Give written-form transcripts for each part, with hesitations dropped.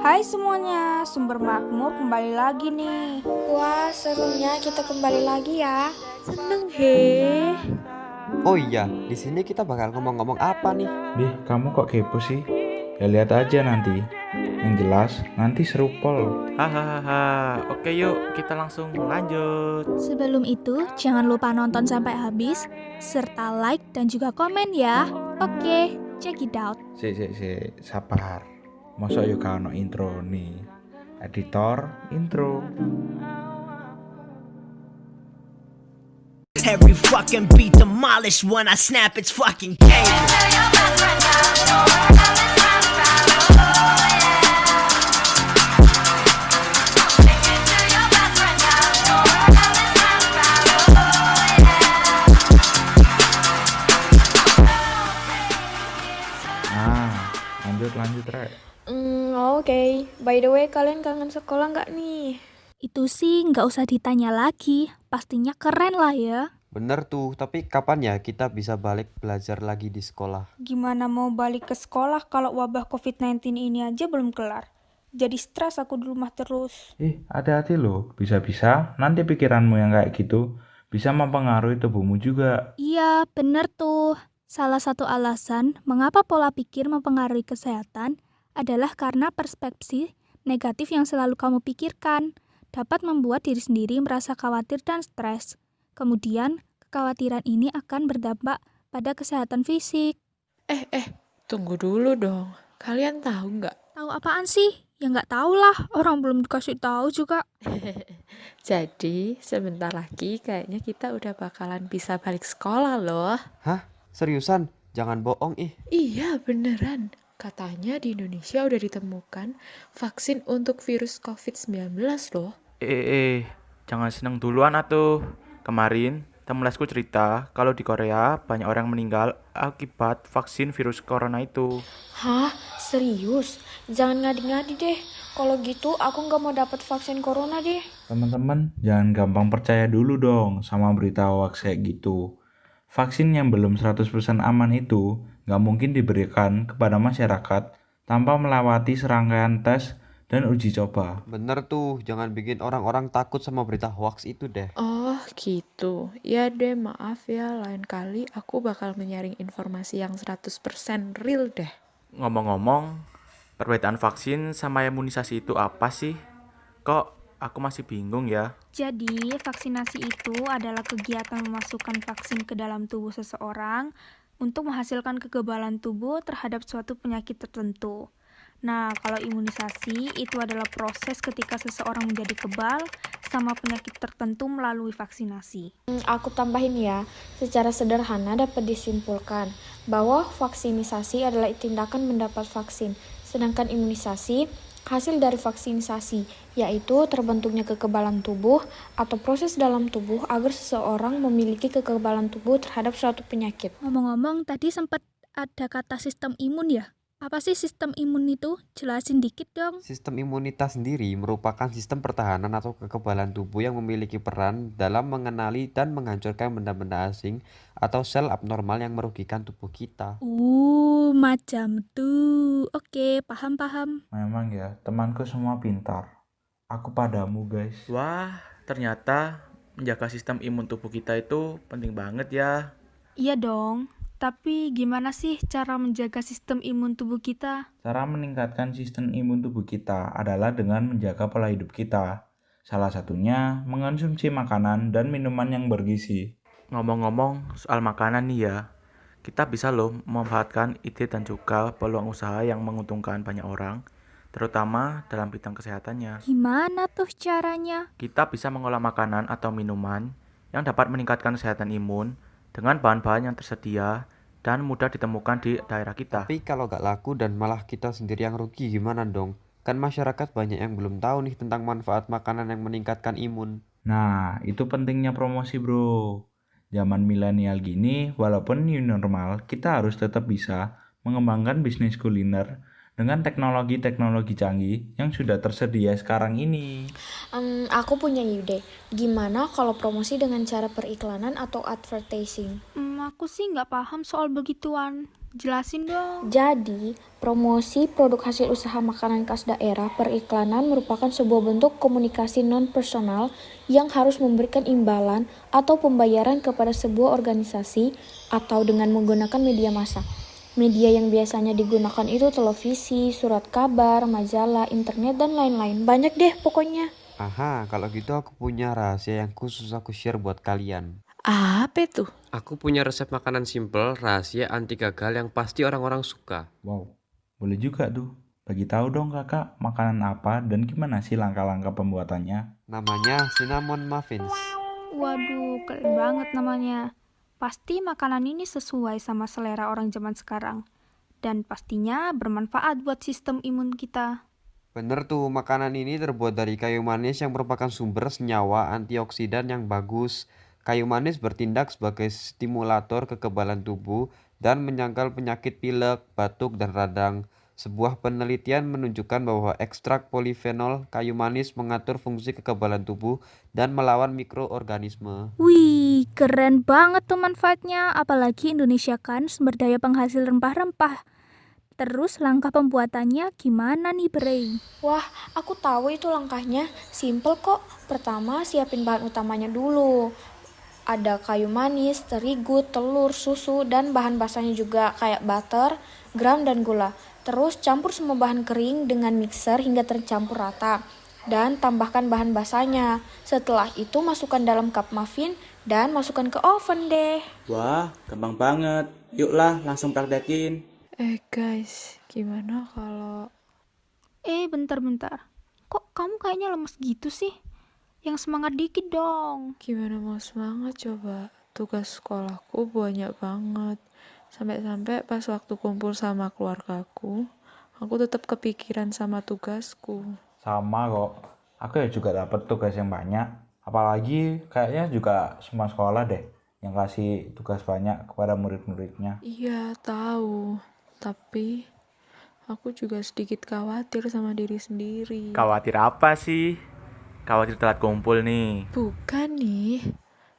Hai semuanya, Sumber Makmur kembali lagi nih. Wah, serunya kita kembali lagi ya. Seneng he. Oh iya, di sini kita bakal ngomong-ngomong apa nih? Dih, kamu kok kepo sih? Ya lihat aja nanti. Yang jelas, nanti seru pol. Hahaha. Oke yuk, kita langsung lanjut. Sebelum itu, jangan lupa nonton sampai habis, serta like dan juga komen ya. Oke, check it out. Si, sabar. Masa yuk kano intro nih. Editor, intro. Every fucking beat demolished when I snap its fucking game. Nah, lanjut Rek. Oke. By the way, kalian kangen sekolah nggak nih? Itu sih nggak usah ditanya lagi, pastinya keren lah ya. Bener tuh, tapi kapan ya kita bisa balik belajar lagi di sekolah? Gimana mau balik ke sekolah kalau wabah COVID-19 ini aja belum kelar? Jadi stres aku di rumah terus. Hati-hati loh. Bisa-bisa nanti pikiranmu yang kayak gitu bisa mempengaruhi tubuhmu juga. Iya, bener tuh. Salah satu alasan mengapa pola pikir mempengaruhi kesehatan adalah karena perspektif negatif yang selalu kamu pikirkan dapat membuat diri sendiri merasa khawatir dan stres. Kemudian, kekhawatiran ini akan berdampak pada kesehatan fisik. Tunggu dulu dong. Kalian tahu nggak? Tahu apaan sih? Ya nggak tahu lah, orang belum dikasih tahu juga. Jadi, sebentar lagi kayaknya kita udah bakalan bisa balik sekolah loh. Hah? Seriusan? Jangan bohong ih. Iya, beneran. Katanya di Indonesia udah ditemukan vaksin untuk virus COVID-19 loh. Jangan seneng duluan atuh. Kemarin, temen lesku cerita kalau di Korea banyak orang meninggal akibat vaksin virus corona itu. Hah? Serius? Jangan ngadi-ngadi deh. Kalau gitu, aku nggak mau dapat vaksin corona deh. Teman-teman, jangan gampang percaya dulu dong sama berita hoax kayak gitu. Vaksin yang belum 100% aman itu nggak mungkin diberikan kepada masyarakat tanpa melewati serangkaian tes dan uji coba. Bener tuh, jangan bikin orang-orang takut sama berita hoax itu deh. Oh gitu, ya deh maaf ya, lain kali aku bakal menyaring informasi yang 100% real deh. Ngomong-ngomong, perbedaan vaksin sama imunisasi itu apa sih? Kok aku masih bingung ya? Jadi, vaksinasi itu adalah kegiatan memasukkan vaksin ke dalam tubuh seseorang untuk menghasilkan kekebalan tubuh terhadap suatu penyakit tertentu. Nah, kalau imunisasi itu adalah proses ketika seseorang menjadi kebal sama penyakit tertentu melalui vaksinasi. Aku tambahin ya, secara sederhana dapat disimpulkan bahwa vaksinisasi adalah tindakan mendapat vaksin, sedangkan imunisasi hasil dari vaksinisasi, yaitu terbentuknya kekebalan tubuh atau proses dalam tubuh agar seseorang memiliki kekebalan tubuh terhadap suatu penyakit. Ngomong-ngomong, tadi sempat ada kata sistem imun ya? Apa sih sistem imun itu? Jelasin dikit dong. Sistem imunitas sendiri merupakan sistem pertahanan atau kekebalan tubuh yang memiliki peran dalam mengenali dan menghancurkan benda-benda asing atau sel abnormal yang merugikan tubuh kita. Macam tuh. Oke, paham. Memang ya, temanku semua pintar. Aku padamu guys. Wah, ternyata menjaga sistem imun tubuh kita itu penting banget ya. Iya dong, tapi gimana sih cara menjaga sistem imun tubuh kita? Cara meningkatkan sistem imun tubuh kita adalah dengan menjaga pola hidup kita. Salah satunya mengonsumsi makanan dan minuman yang bergizi. Ngomong-ngomong soal makanan nih ya, kita bisa loh memanfaatkan ide dan juga peluang usaha yang menguntungkan banyak orang, terutama dalam bidang kesehatannya. Gimana tuh caranya? Kita bisa mengolah makanan atau minuman yang dapat meningkatkan kesehatan imun dengan bahan-bahan yang tersedia dan mudah ditemukan di daerah kita. Tapi kalau gak laku dan malah kita sendiri yang rugi gimana dong? Kan masyarakat banyak yang belum tahu nih tentang manfaat makanan yang meningkatkan imun. Nah, itu pentingnya promosi bro. Zaman milenial gini, walaupun new normal, kita harus tetap bisa mengembangkan bisnis kuliner dengan teknologi-teknologi canggih yang sudah tersedia sekarang ini. Aku punya ide. Gimana kalau promosi dengan cara periklanan atau advertising? Aku sih nggak paham soal begituan. Jelasin dong. Jadi, promosi produk hasil usaha makanan khas daerah periklanan merupakan sebuah bentuk komunikasi non-personal yang harus memberikan imbalan atau pembayaran kepada sebuah organisasi atau dengan menggunakan media massa. Media yang biasanya digunakan itu televisi, surat kabar, majalah, internet, dan lain-lain. Banyak deh pokoknya. Aha, kalau gitu aku punya rahasia yang khusus aku share buat kalian. Apa tuh? Aku punya resep makanan simple, rahasia anti gagal yang pasti orang-orang suka. Wow, boleh juga tuh. Bagi tahu dong kakak, makanan apa dan gimana sih langkah-langkah pembuatannya? Namanya cinnamon muffins. Waduh, keren banget namanya. Pasti makanan ini sesuai sama selera orang zaman sekarang. Dan pastinya bermanfaat buat sistem imun kita. Bener tuh, makanan ini terbuat dari kayu manis yang merupakan sumber senyawa antioksidan yang bagus. Kayu manis bertindak sebagai stimulator kekebalan tubuh dan menyangkal penyakit pilek, batuk, dan radang. Sebuah penelitian menunjukkan bahwa ekstrak polifenol kayu manis mengatur fungsi kekebalan tubuh dan melawan mikroorganisme. Wih, keren banget tuh manfaatnya. Apalagi Indonesia kan sumber daya penghasil rempah-rempah. Terus langkah pembuatannya gimana nih, Bre? Wah, aku tahu itu langkahnya. Simple kok. Pertama, siapin bahan utamanya dulu. Ada kayu manis, terigu, telur, susu, dan bahan basahnya juga kayak butter, garam, dan gula. Terus campur semua bahan kering dengan mixer hingga tercampur rata. Dan tambahkan bahan basahnya. Setelah itu masukkan dalam cup muffin dan masukkan ke oven deh. Wah, gampang banget. Yuklah, langsung praktekin. Guys, gimana kalau... Bentar-bentar. Kok kamu kayaknya lemes gitu sih? Yang semangat dikit dong. Gimana mau semangat coba? Tugas sekolahku banyak banget. Sampai-sampai pas waktu kumpul sama keluargaku, aku tetap kepikiran sama tugasku. Sama kok, aku ya juga dapat tugas yang banyak. Apalagi kayaknya juga semua sekolah deh yang kasih tugas banyak kepada murid-muridnya. Iya, tahu. Tapi aku juga sedikit khawatir sama diri sendiri. Khawatir apa sih? Khawatir telat kumpul nih. Bukan nih.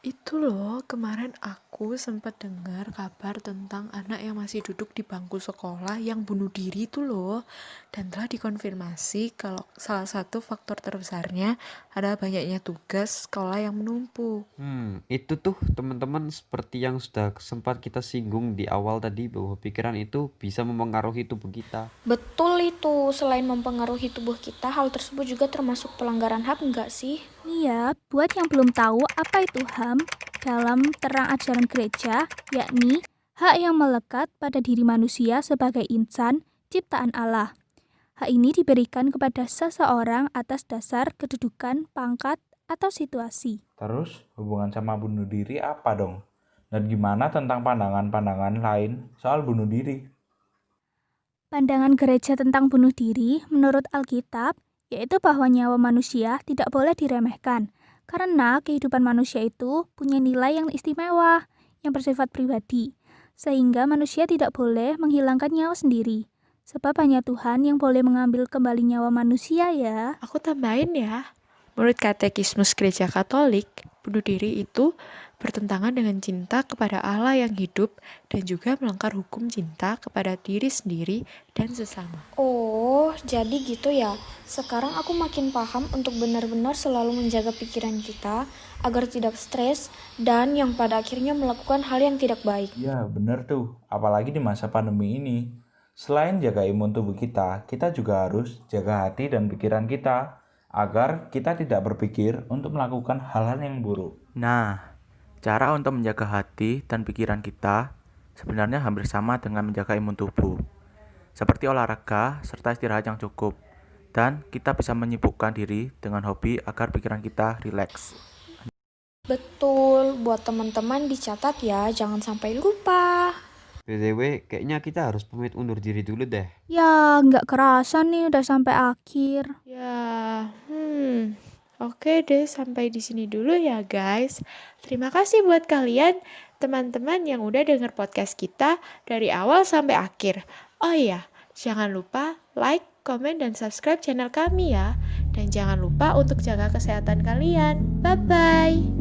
Itu loh, kemarin aku sempat dengar kabar tentang anak yang masih duduk di bangku sekolah yang bunuh diri itu loh. Dan telah dikonfirmasi kalau salah satu faktor terbesarnya adalah banyaknya tugas sekolah yang menumpuk. Itu tuh teman-teman seperti yang sudah sempat kita singgung di awal tadi bahwa pikiran itu bisa mempengaruhi tubuh kita. Betul itu, selain mempengaruhi tubuh kita, hal tersebut juga termasuk pelanggaran HAM nggak sih? Iya, buat yang belum tahu apa itu HAM, dalam terang ajaran gereja, yakni hak yang melekat pada diri manusia sebagai insan ciptaan Allah. Hak ini diberikan kepada seseorang atas dasar kedudukan, pangkat, atau situasi. Terus hubungan sama bunuh diri apa dong? Dan gimana tentang pandangan-pandangan lain soal bunuh diri? Pandangan gereja tentang bunuh diri menurut Alkitab yaitu bahwa nyawa manusia tidak boleh diremehkan karena kehidupan manusia itu punya nilai yang istimewa yang bersifat pribadi sehingga manusia tidak boleh menghilangkan nyawa sendiri sebab hanya Tuhan yang boleh mengambil kembali nyawa manusia ya. Aku tambahin ya, menurut Katekismus Gereja Katolik, bunuh diri itu bertentangan dengan cinta kepada Allah yang hidup dan juga melanggar hukum cinta kepada diri sendiri dan sesama. Oh, jadi gitu ya. Sekarang aku makin paham untuk benar-benar selalu menjaga pikiran kita agar tidak stres dan yang pada akhirnya melakukan hal yang tidak baik. Ya bener tuh, apalagi di masa pandemi ini. Selain jaga imun tubuh kita juga harus jaga hati dan pikiran kita agar kita tidak berpikir untuk melakukan hal-hal yang buruk. Nah, cara untuk menjaga hati dan pikiran kita sebenarnya hampir sama dengan menjaga imun tubuh. Seperti olahraga serta istirahat yang cukup. Dan kita bisa menyibukkan diri dengan hobi agar pikiran kita rileks. Betul, buat teman-teman dicatat ya, jangan sampai lupa. BTW, kayaknya kita harus pamit undur diri dulu deh. Ya, nggak kerasa nih udah sampai akhir. Ya, oke deh, sampai di sini dulu ya guys. Terima kasih buat kalian, teman-teman yang udah denger podcast kita dari awal sampai akhir. Oh iya, jangan lupa like, komen, dan subscribe channel kami ya. Dan jangan lupa untuk jaga kesehatan kalian. Bye-bye.